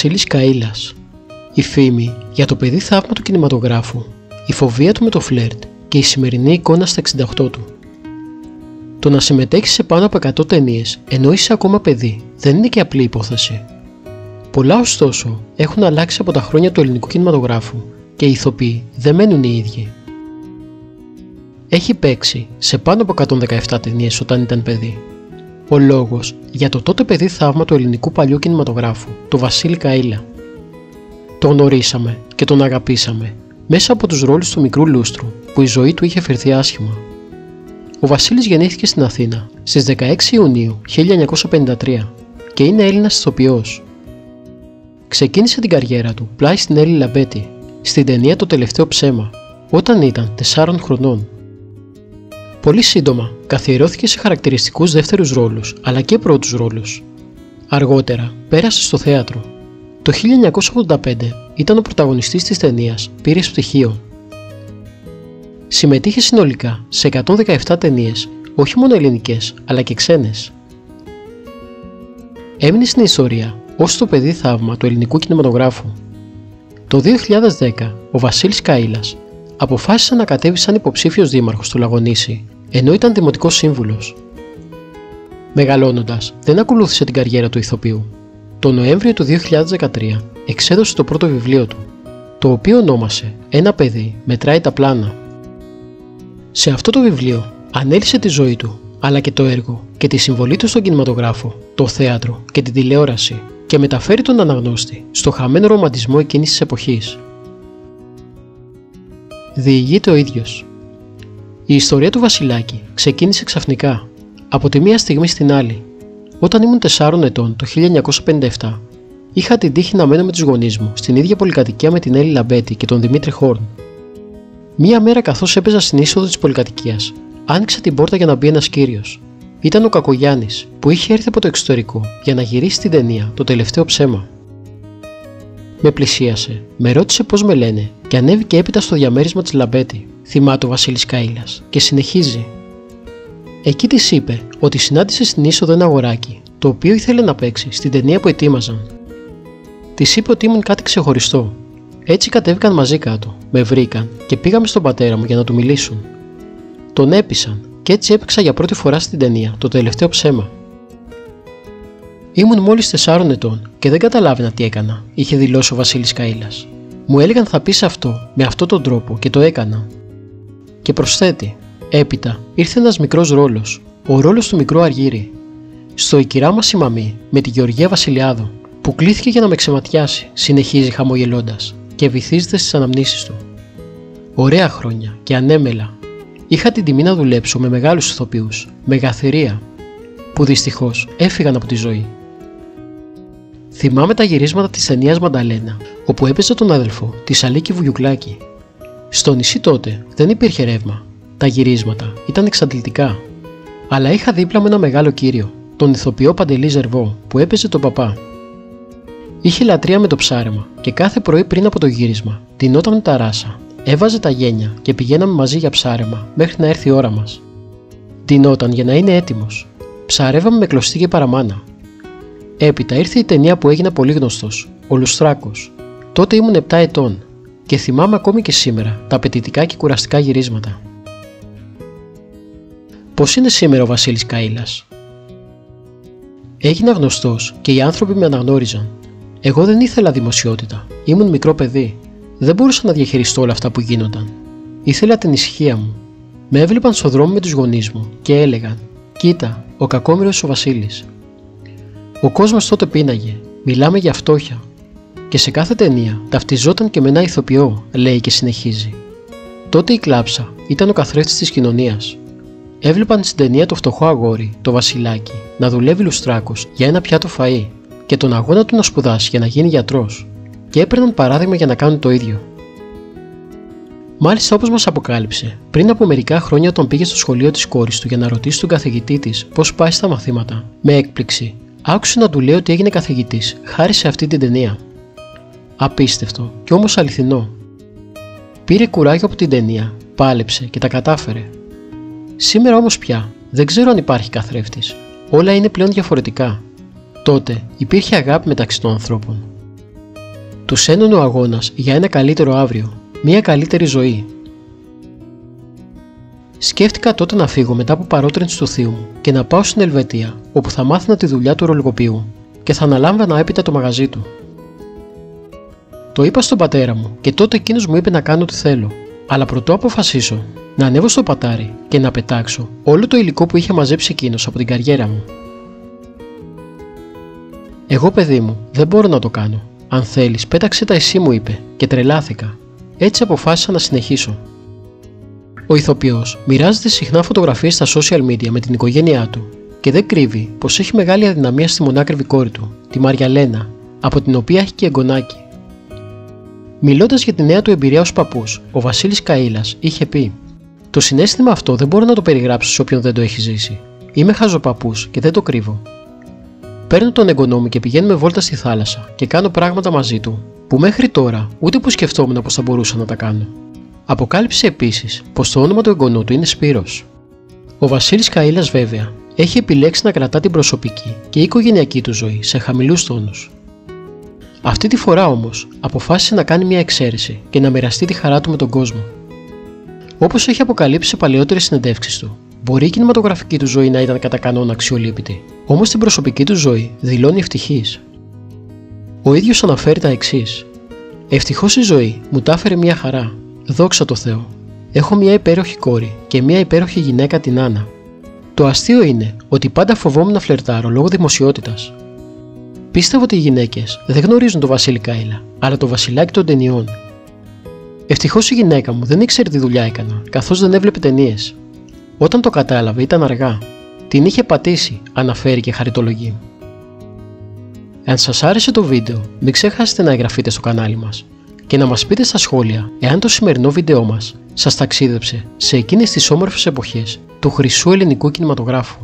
Βασίλης Καΐλας. Η φήμη για το παιδί θαύμα του κινηματογράφου, η φοβία του με το φλερτ και η σημερινή εικόνα στα 68 του. Το να συμμετέχεις σε πάνω από 100 ταινίες ενώ είσαι ακόμα παιδί δεν είναι και απλή υπόθεση. Πολλά ωστόσο έχουν αλλάξει από τα χρόνια του ελληνικού κινηματογράφου και οι ηθοποιοί δεν μένουν οι ίδιοι. Έχει παίξει σε πάνω από 117 ταινίες όταν ήταν παιδί. Ο λόγος για το τότε παιδί θαύμα του ελληνικού παλιού κινηματογράφου, το Βασίλη Καΐλα. Τον γνωρίσαμε και τον αγαπήσαμε μέσα από τους ρόλους του μικρού λούστρου που η ζωή του είχε φερθεί άσχημα. Ο Βασίλης γεννήθηκε στην Αθήνα στις 16 Ιουνίου 1953 και είναι Έλληνας ηθοποιός. Ξεκίνησε την καριέρα του πλάι στην Έλλη Λαμπέτη στην ταινία «Το τελευταίο ψέμα» όταν ήταν 4 χρονών. Πολύ σύντομα καθιερώθηκε σε χαρακτηριστικούς δεύτερους ρόλους αλλά και πρώτους ρόλους. Αργότερα πέρασε στο θέατρο. Το 1985 ήταν ο πρωταγωνιστής της ταινίας «Πύρες πτυχίων». Συμμετείχε συνολικά σε 117 ταινίες, όχι μόνο ελληνικές αλλά και ξένες. Έμεινε στην ιστορία ως το παιδί θαύμα του ελληνικού κινηματογράφου. Το 2010 ο Βασίλης Καΐλας αποφάσισε να κατέβει σαν υποψήφιος δήμαρχος του Λαγονήσι, ενώ ήταν δημοτικός σύμβουλος. Μεγαλώνοντας, δεν ακολούθησε την καριέρα του ηθοποιού. Το Νοέμβριο του 2013 εξέδωσε το πρώτο βιβλίο του, το οποίο ονόμασε «Ένα παιδί μετράει τα πλάνα». Σε αυτό το βιβλίο ανέλυσε τη ζωή του, αλλά και το έργο και τη συμβολή του στον κινηματογράφο, το θέατρο και την τηλεόραση και μεταφέρει τον αναγνώστη στο χαμένο ρομαντισμό εκείνης της εποχής. Διηγείται ο ίδιος. Η ιστορία του Βασιλάκη ξεκίνησε ξαφνικά, από τη μία στιγμή στην άλλη. Όταν ήμουν 4 ετών το 1957, είχα την τύχη να μένω με τους γονείς μου στην ίδια πολυκατοικία με την Έλλη Λαμπέτη και τον Δημήτρη Χόρν. Μία μέρα, καθώς έπαιζα στην είσοδο της πολυκατοικίας, άνοιξε την πόρτα για να μπει ένας κύριος. Ήταν ο Κακογιάννης, που είχε έρθει από το εξωτερικό για να γυρίσει την ταινία «Το τελευταίο ψέμα». Με πλησίασε, με ρώτησε πώς με λένε και ανέβηκε έπειτα στο διαμέρισμα της Λαμπέτη, θυμάται ο Βασίλης Καΐλας, και συνεχίζει. Εκεί της είπε ότι συνάντησε στην είσοδο ένα αγοράκι, το οποίο ήθελε να παίξει στην ταινία που ετοίμαζαν. Της είπε ότι ήμουν κάτι ξεχωριστό. Έτσι κατέβηκαν μαζί κάτω, με βρήκαν και πήγαμε στον πατέρα μου για να του μιλήσουν. Τον έπεισαν και έτσι έπαιξα για πρώτη φορά στην ταινία «Το τελευταίο ψέμα». Ήμουν μόλις 4 ετών και δεν καταλάβαινα τι έκανα, είχε δηλώσει ο Βασίλης Καΐλας. Μου έλεγαν θα πεις αυτό με αυτόν τον τρόπο και το έκανα. Και προσθέτει, έπειτα ήρθε ένας μικρός ρόλος, ο ρόλος του μικρού Αργύρη, στο «Η κυρά μας η μαμή» με τη Γεωργία Βασιλιάδου, που κλήθηκε για να με ξεματιάσει, συνεχίζει χαμογελώντας και βυθίζεται στις αναμνήσεις του. Ωραία χρόνια και ανέμελα. Είχα την τιμή να δουλέψω με μεγάλους ηθοποιούς, μεγαθυρία, που δυστυχώς έφυγαν από τη ζωή. Θυμάμαι τα γυρίσματα της ταινίας Μανταλένα, όπου έπαιζε τον αδελφό της Αλίκη Βουγιουκλάκη. Στο νησί τότε δεν υπήρχε ρεύμα. Τα γυρίσματα ήταν εξαντλητικά. Αλλά είχα δίπλα μου ένα μεγάλο κύριο, τον ηθοποιό Παντελή Ζερβό, που έπαιζε τον παπά. Είχε λατρεία με το ψάρεμα και κάθε πρωί πριν από το γύρισμα, ντυνόταν τα ράσα, έβαζε τα γένια και πηγαίναμε μαζί για ψάρεμα μέχρι να έρθει η ώρα μας. Ντυνόταν για να είναι έτοιμος. Ψαρεύαμε με κλωστή και παραμάνα. Έπειτα ήρθε η ταινία που έγινε πολύ γνωστός, ο Λουστράκος. Τότε ήμουν 7 ετών και θυμάμαι ακόμη και σήμερα τα απαιτητικά και κουραστικά γυρίσματα. Πώς είναι σήμερα ο Βασίλης Καΐλας? Έγινα γνωστός και οι άνθρωποι με αναγνώριζαν. Εγώ δεν ήθελα δημοσιότητα. Ήμουν μικρό παιδί. Δεν μπορούσα να διαχειριστώ όλα αυτά που γίνονταν. Ήθελα την ησυχία μου. Με έβλεπαν στο δρόμο με τους γονείς μου και έλεγαν: «Κοίτα, ο κακόμοιρος ο Βασίλης». Ο κόσμος τότε πίναγε. Μιλάμε για φτώχεια. Και σε κάθε ταινία ταυτιζόταν και με ένα ηθοποιό, λέει και συνεχίζει. Τότε η κλάψα ήταν ο καθρέφτης της κοινωνίας. Έβλεπαν στην ταινία το φτωχό αγόρι, το Βασιλάκι, να δουλεύει λουστράκος για ένα πιάτο φαΐ και τον αγώνα του να σπουδάσει για να γίνει γιατρός, και έπαιρναν παράδειγμα για να κάνουν το ίδιο. Μάλιστα, όπως μας αποκάλυψε, πριν από μερικά χρόνια όταν πήγε στο σχολείο της κόρης του για να ρωτήσει τον καθηγητή της πώς πάει στα μαθήματα, με έκπληξη, άκουσε να του λέει ότι έγινε καθηγητής χάρη σε αυτή την ταινία. Απίστευτο και όμως αληθινό. Πήρε κουράγιο από την ταινία, πάλεψε και τα κατάφερε. Σήμερα όμως πια δεν ξέρω αν υπάρχει καθρέφτης. Όλα είναι πλέον διαφορετικά. Τότε υπήρχε αγάπη μεταξύ των ανθρώπων. Τους ένωνε ο αγώνας για ένα καλύτερο αύριο, μια καλύτερη ζωή. Σκέφτηκα τότε να φύγω μετά από παρότρινση του θείου μου και να πάω στην Ελβετία, όπου θα μάθαινα τη δουλειά του ορολογοποιού και θα αναλάμβανα έπειτα το μαγαζί του. Το είπα στον πατέρα μου και τότε εκείνος μου είπε να κάνω ό,τι θέλω, αλλά προτού αποφασίσω να ανέβω στο πατάρι και να πετάξω όλο το υλικό που είχε μαζέψει εκείνος από την καριέρα μου. «Εγώ, παιδί μου, δεν μπορώ να το κάνω. Αν θέλεις, πέταξε τα εσύ», μου είπε, και τρελάθηκα. Έτσι αποφάσισα να συνεχίσω. Ο ηθοποιός μοιράζεται συχνά φωτογραφίες στα social media με την οικογένειά του και δεν κρύβει πως έχει μεγάλη αδυναμία στη μονάκριβη κόρη του, τη Μαριαλένα, από την οποία έχει και εγγονάκι. Μιλώντας για τη νέα του εμπειρία ως παππούς, ο Βασίλης Καΐλας είχε πει: «Το συναίσθημα αυτό δεν μπορώ να το περιγράψω σε όποιον δεν το έχει ζήσει. Είμαι χαζοπαππούς και δεν το κρύβω. Παίρνω τον εγγονό μου και πηγαίνουμε βόλτα στη θάλασσα και κάνω πράγματα μαζί του που μέχρι τώρα ούτε που σκεφτόμουν πως θα μπορούσα να τα κάνω». Αποκάλυψε επίσης πως το όνομα του εγγονού του είναι Σπύρος. Ο Βασίλης Καΐλας, βέβαια, έχει επιλέξει να κρατά την προσωπική και οικογενειακή του ζωή σε χαμηλούς τόνους. Αυτή τη φορά όμως αποφάσισε να κάνει μια εξαίρεση και να μοιραστεί τη χαρά του με τον κόσμο. Όπως έχει αποκαλύψει σε παλαιότερες συνεντεύξεις του, μπορεί η κινηματογραφική του ζωή να ήταν κατά κανόνα αξιολύπητη, όμως στην προσωπική του ζωή δηλώνει ευτυχής. Ο ίδιος αναφέρει τα εξής: «Ευτυχώς η ζωή μου τα έφερε μια χαρά. Δόξα τω Θεώ. Έχω μια υπέροχη κόρη και μια υπέροχη γυναίκα, την Άννα. Το αστείο είναι ότι πάντα φοβόμουν να φλερτάρω λόγω δημοσιότητας. Πίστευα ότι οι γυναίκες δεν γνωρίζουν τον Βασίλη Καΐλα, αλλά το βασιλάκι των ταινιών. Ευτυχώς η γυναίκα μου δεν ήξερε τι δουλειά έκανα, καθώς δεν έβλεπε ταινίες. Όταν το κατάλαβε ήταν αργά. Την είχε πατήσει», αναφέρει και χαριτολογεί. Αν σας άρεσε το βίντεο, μην ξεχάσετε να εγγραφείτε στο κανάλι μας και να μας πείτε στα σχόλια εάν το σημερινό βίντεό μας σας ταξίδεψε σε εκείνες τις όμορφες εποχές του χρυσού ελληνικού κινηματογράφου.